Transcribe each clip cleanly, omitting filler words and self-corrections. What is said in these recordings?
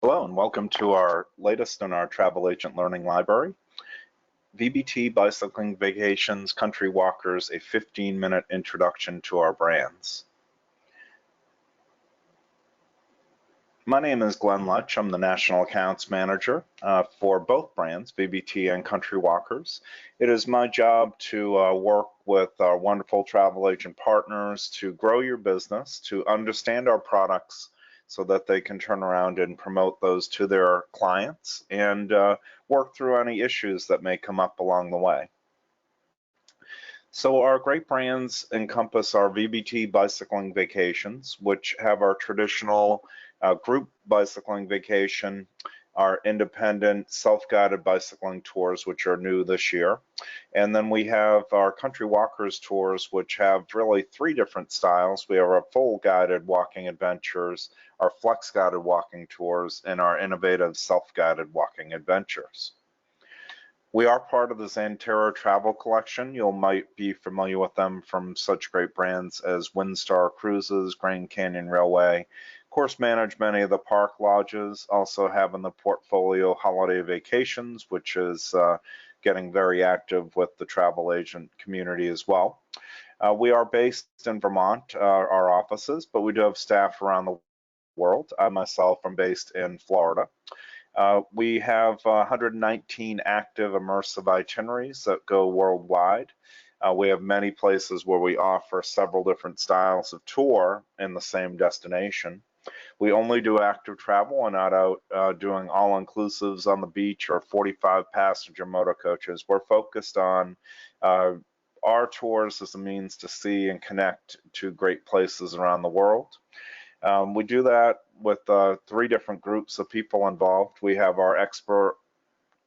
Hello and welcome to our latest in our travel agent learning library, VBT Bicycling Vacations Country Walkers, a 15-minute introduction to our brands. My name is Glenn Lutch. I'm the National Accounts Manager for both brands, VBT and Country Walkers. It is my job to work with our wonderful travel agent partners to grow your business, to understand our products so that they can turn around and promote those to their clients and work through any issues that may come up along the way. So our great brands encompass our VBT Bicycling Vacations, which have our traditional group bicycling vacation, our independent self-guided bicycling tours, which are new this year. And then we have our Country Walkers tours, which have really three different styles. We have our full guided walking adventures, our flex guided walking tours, and our innovative self-guided walking adventures. We are part of the Xanterra Travel Collection. You might be familiar with them from such great brands as Windstar Cruises, Grand Canyon Railway. Of course, manage many of the park lodges, also have in the portfolio Holiday Vacations, which is getting very active with the travel agent community as well. We are based in Vermont, our offices, but we do have staff around the world. I myself am based in Florida. We have 119 active immersive itineraries that go worldwide. We have many places where we offer several different styles of tour in the same destination. We only do active travel and not out doing all-inclusives on the beach or 45-passenger motor coaches. We're focused on our tours as a means to see and connect to great places around the world. We do that with three different groups of people involved. We have our expert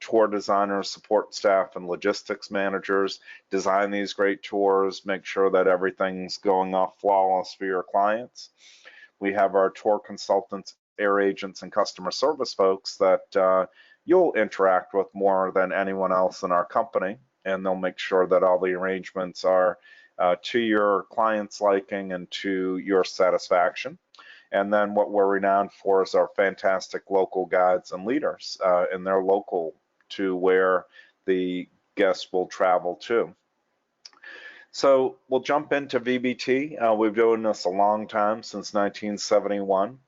tour designers, support staff, and logistics managers design these great tours, make sure that everything's going off flawless for your clients. We have our tour consultants, air agents, and customer service folks that you'll interact with more than anyone else in our company, and they'll make sure that all the arrangements are to your client's liking and to your satisfaction. And then what we're renowned for is our fantastic local guides and leaders, and they're local to where the guests will travel to. So we'll jump into VBT. We've been doing this a long time, since 1971.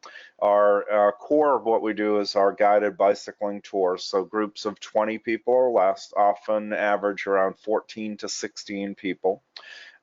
Our core of what we do is our guided bicycling tours. So groups of 20 people or less, often average around 14 to 16 people.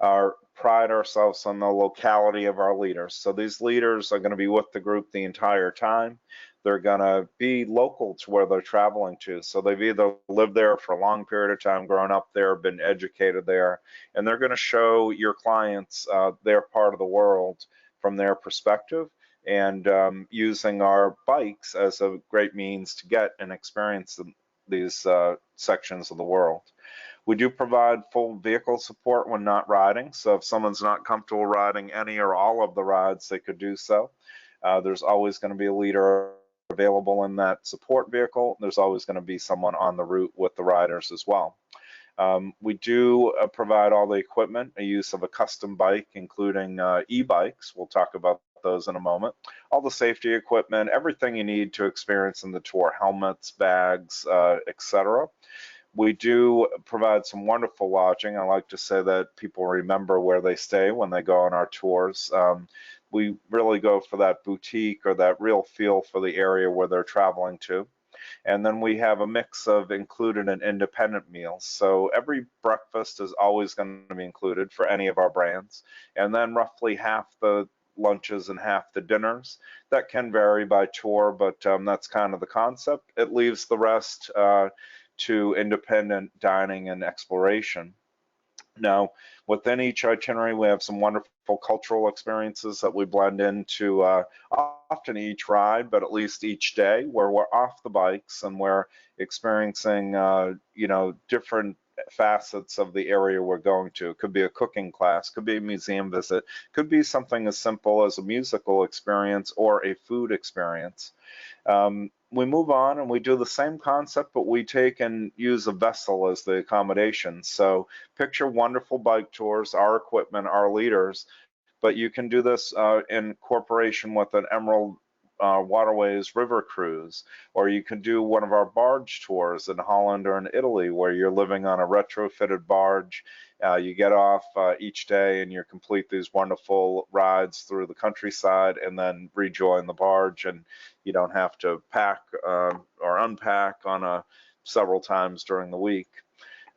Pride ourselves on the locality of our leaders. So these leaders are going to be with the group the entire time. They're going to be local to where they're traveling to. So they've either lived there for a long period of time, grown up there, been educated there, and they're going to show your clients their part of the world from their perspective, and using our bikes as a great means to get and experience these sections of the world. We do provide full vehicle support when not riding, so if someone's not comfortable riding any or all of the rides, they could do so. There's always going to be a leader available in that support vehicle. There's always going to be someone on the route with the riders as well. We do provide all the equipment, a use of a custom bike, including e-bikes. We'll talk about those in a moment. All the safety equipment, everything you need to experience in the tour, helmets, bags, etc. We do provide some wonderful lodging. I like to say that people remember where they stay when they go on our tours. We really go for that boutique or that real feel for the area where they're traveling to. And then we have a mix of included and independent meals. So every breakfast is always going to be included for any of our brands. And then roughly half the lunches and half the dinners. That can vary by tour, but that's kind of the concept. It leaves the rest to independent dining and exploration. Now, within each itinerary, we have some wonderful cultural experiences that we blend into often each ride, but at least each day, where we're off the bikes and we're experiencing, different facets of the area we're going to. It could be a cooking class, could be a museum visit, could be something as simple as a musical experience or a food experience. We move on and we do the same concept, but we take and use a vessel as the accommodation. So picture wonderful bike tours, our equipment, our leaders, but you can do this in cooperation with an Emerald waterways river cruise, or you can do one of our barge tours in Holland or in Italy, where you're living on a retrofitted barge. You get off each day and you complete these wonderful rides through the countryside and then rejoin the barge, and you don't have to pack or unpack on several times during the week.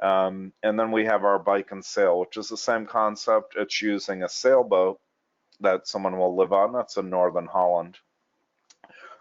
And then we have our bike and sail, which is the same concept. It's using a sailboat that someone will live on. That's in Northern Holland.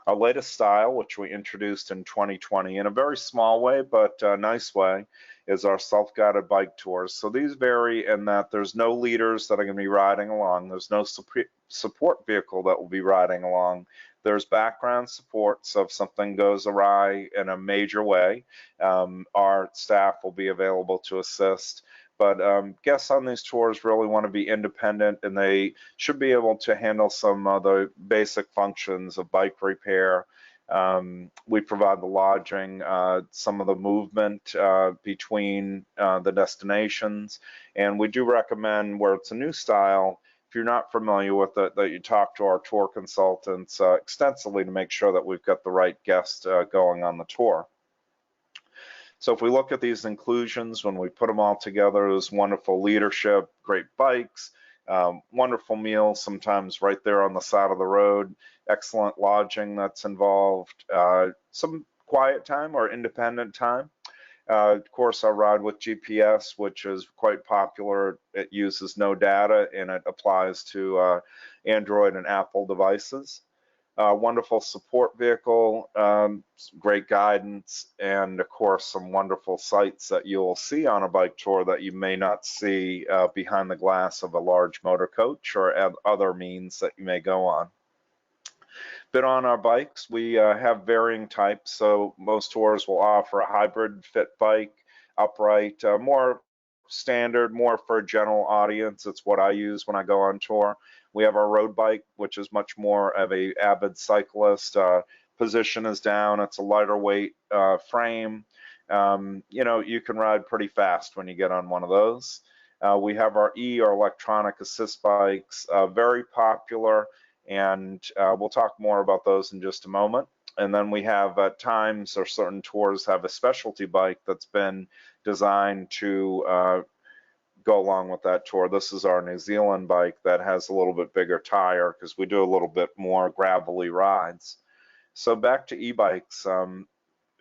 Our latest style, which we introduced in 2020 in a very small way, but a nice way, is our self-guided bike tours. So these vary in that there's no leaders that are going to be riding along. There's no support vehicle that will be riding along. There's background support, so if something goes awry in a major way, our staff will be available to assist. But guests on these tours really want to be independent, and they should be able to handle some of the basic functions of bike repair. We provide the lodging, some of the movement between the destinations, and we do recommend, where it's a new style, if you're not familiar with it, that you talk to our tour consultants extensively to make sure that we've got the right guest going on the tour. So if we look at these inclusions, when we put them all together, there's wonderful leadership, great bikes, wonderful meals, sometimes right there on the side of the road, excellent lodging that's involved, some quiet time or independent time. Of course, our ride with GPS, which is quite popular. It uses no data and it applies to Android and Apple devices. Wonderful support vehicle, great guidance, and of course some wonderful sights that you'll see on a bike tour that you may not see behind the glass of a large motor coach or other means that you may go on. But on our bikes, we have varying types. So most tours will offer a hybrid fit bike, upright, more standard, more for a general audience. It's what I use when I go on tour. We have our road bike, which is much more of a avid cyclist. Position is down. It's a lighter weight frame. You know, you can ride pretty fast when you get on one of those. We have our or electronic assist bikes, very popular, and we'll talk more about those in just a moment. And then we have at times, or certain tours have a specialty bike that's been designed to go along with that tour. This is our New Zealand bike that has a little bit bigger tire because we do a little bit more gravelly rides. So back to e-bikes.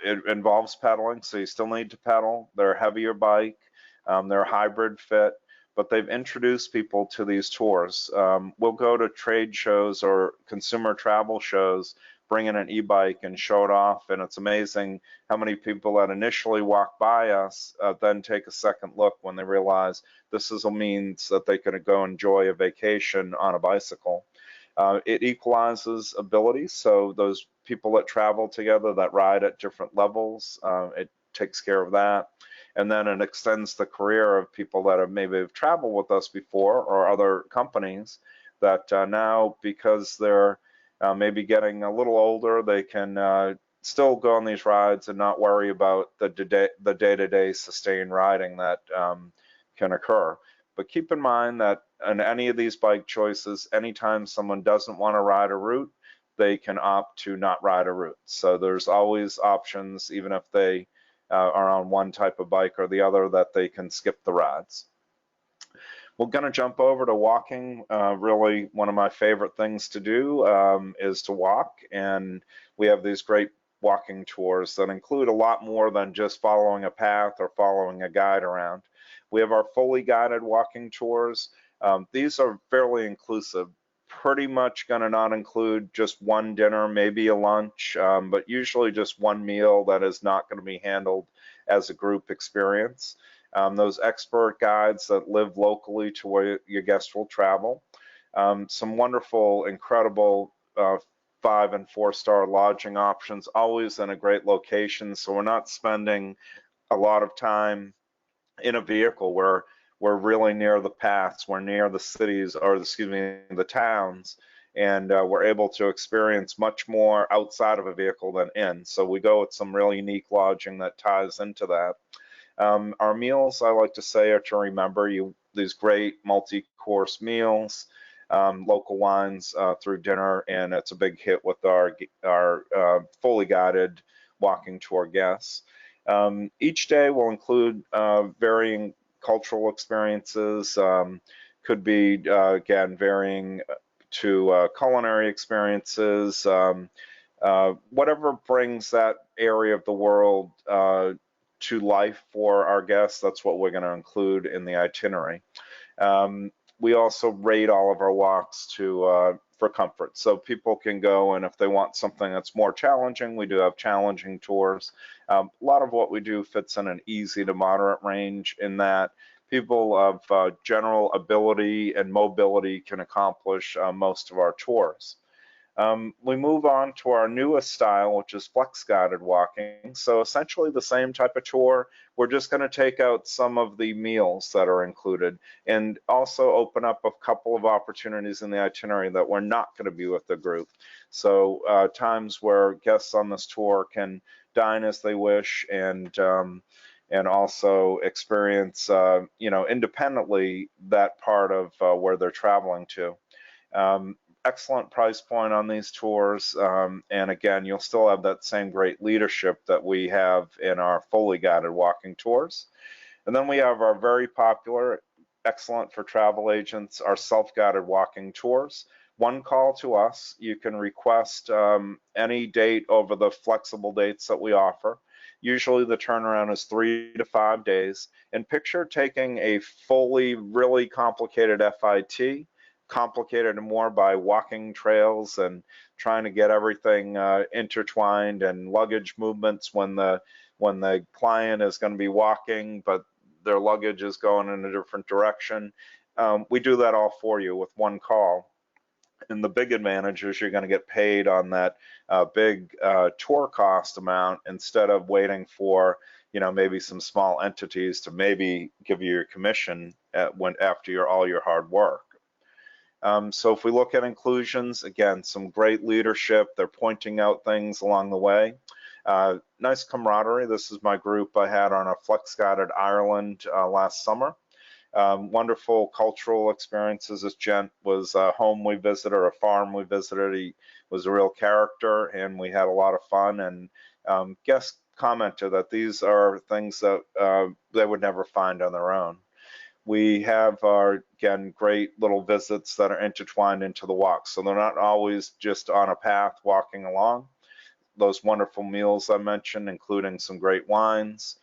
It involves pedaling, so you still need to pedal. They're a heavier bike. They're a hybrid fit, but they've introduced people to these tours. We'll go to trade shows or consumer travel shows, bring in an e-bike and show it off, and it's amazing how many people that initially walk by us then take a second look when they realize this is a means that they can go enjoy a vacation on a bicycle. It equalizes abilities, so those people that travel together that ride at different levels, it takes care of that. And then it extends the career of people that have maybe traveled with us before or other companies that now, because they're maybe getting a little older, they can still go on these rides and not worry about the day-to-day sustained riding that can occur. But keep in mind that in any of these bike choices, anytime someone doesn't want to ride a route, they can opt to not ride a route. So there's always options, even if they are on one type of bike or the other, that they can skip the rides. We're going to jump over to walking. Really, one of my favorite things to do is to walk, and we have these great walking tours that include a lot more than just following a path or following a guide around. We have our fully guided walking tours. These are fairly inclusive. Pretty much going to not include just one dinner, maybe a lunch, but usually just one meal that is not going to be handled as a group experience. Those expert guides that live locally to where your guest will travel. Some wonderful, incredible 5- and 4-star lodging options, always in a great location, so we're not spending a lot of time in a vehicle where we're really near the paths, we're near the cities, or excuse me, the towns, and we're able to experience much more outside of a vehicle than in. So we go with some really unique lodging that ties into that. Our meals, I like to say, are to remember. These great multi-course meals. local wines through dinner, and it's a big hit with our fully guided walking tour guests. Each day will include varying cultural experiences, could be, again, varying to culinary experiences, whatever brings that area of the world to life for our guests. That's what we're going to include in the itinerary. We also rate all of our walks for comfort, so people can go, and if they want something that's more challenging, we do have challenging tours. A lot of what we do fits in an easy to moderate range, in that people of general ability and mobility can accomplish most of our tours. We move on to our newest style, which is flex guided walking. So essentially the same type of tour. We're just going to take out some of the meals that are included, and also open up a couple of opportunities in the itinerary that we're not going to be with the group. So times where guests on this tour can dine as they wish, and also experience, independently, that part of where they're traveling to. Excellent price point on these tours, and again, you'll still have that same great leadership that we have in our fully guided walking tours. And then we have our very popular, excellent for travel agents, our self-guided walking tours. One call to us, you can request any date over the flexible dates that we offer. Usually the turnaround is 3 to 5 days, and picture taking a fully, really complicated FIT, complicated more by walking trails and trying to get everything intertwined, and luggage movements when the client is going to be walking but their luggage is going in a different direction. We do that all for you with one call. And the big advantage is you're going to get paid on that big tour cost amount, instead of waiting for maybe some small entities to maybe give you your commission after all your hard work. So if we look at inclusions, again, some great leadership. They're pointing out things along the way. Nice camaraderie. This is my group I had on a Flex Guided Ireland last summer. Wonderful cultural experiences. This gent was a home we visited, or a farm we visited. He was a real character, and we had a lot of fun. And guests commented that these are things that they would never find on their own. We have our, again, great little visits that are intertwined into the walk. So they're not always just on a path walking along. Those wonderful meals I mentioned, including some great wines,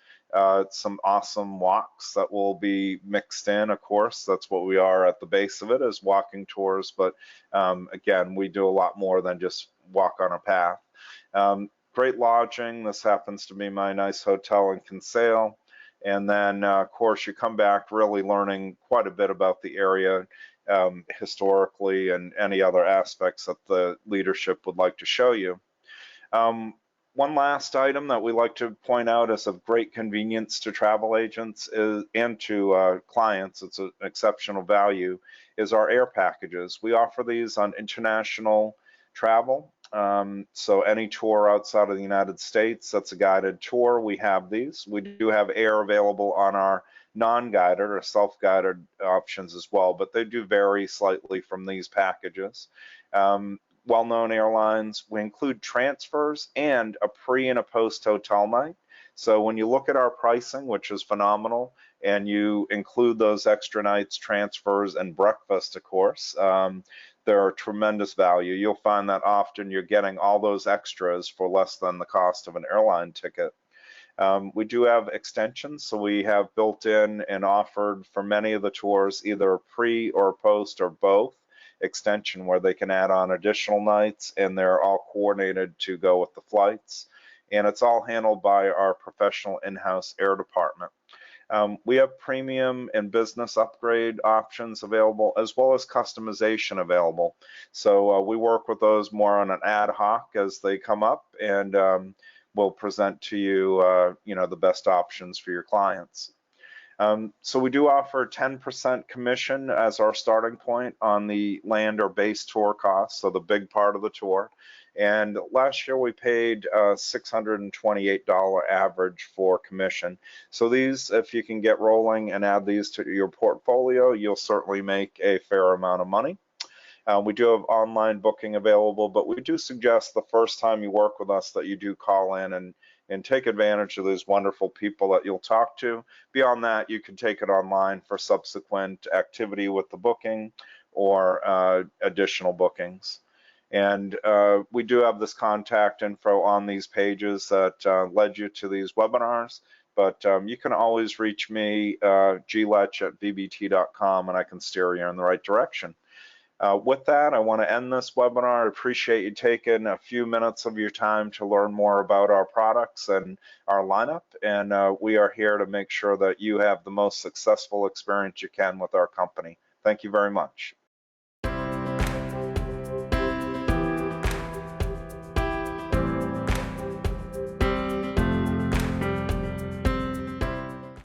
some awesome walks that will be mixed in, of course. That's what we are at the base of it, is walking tours. But again, we do a lot more than just walk on a path. Great lodging. This happens to be my nice hotel in Kinsale. And then, of course, you come back really learning quite a bit about the area historically, and any other aspects that the leadership would like to show you. One last item that we like to point out as of great convenience to travel agents and to clients, it's an exceptional value, is our air packages. We offer these on international travel. So any tour outside of the United States that's a guided tour, we have these. We do have air available on our non-guided or self-guided options as well, but they do vary slightly from these packages. Well-known airlines, we include transfers and a pre and a post hotel night. So when you look at our pricing, which is phenomenal, and you include those extra nights, transfers, and breakfast, of course, they're a tremendous value. You'll find that often you're getting all those extras for less than the cost of an airline ticket. We do have extensions, so we have built in and offered for many of the tours either a pre or post or both extension, where they can add on additional nights, and they're all coordinated to go with the flights. And it's all handled by our professional in-house air department. We have premium and business upgrade options available, as well as customization available. So we work with those more on an ad hoc as they come up, and we'll present to you, the best options for your clients. So we do offer 10% commission as our starting point on the land or base tour costs, so the big part of the tour. And last year we paid $628 average for commission. So these, if you can get rolling and add these to your portfolio, you'll certainly make a fair amount of money. We do have online booking available, but we do suggest the first time you work with us that you do call in and take advantage of those wonderful people that you'll talk to. Beyond that, you can take it online for subsequent activity with the booking or additional bookings. And we do have this contact info on these pages that led you to these webinars, but you can always reach me, glech@vbt.com, and I can steer you in the right direction. With that, I want to end this webinar. I appreciate you taking a few minutes of your time to learn more about our products and our lineup, and we are here to make sure that you have the most successful experience you can with our company. Thank you very much.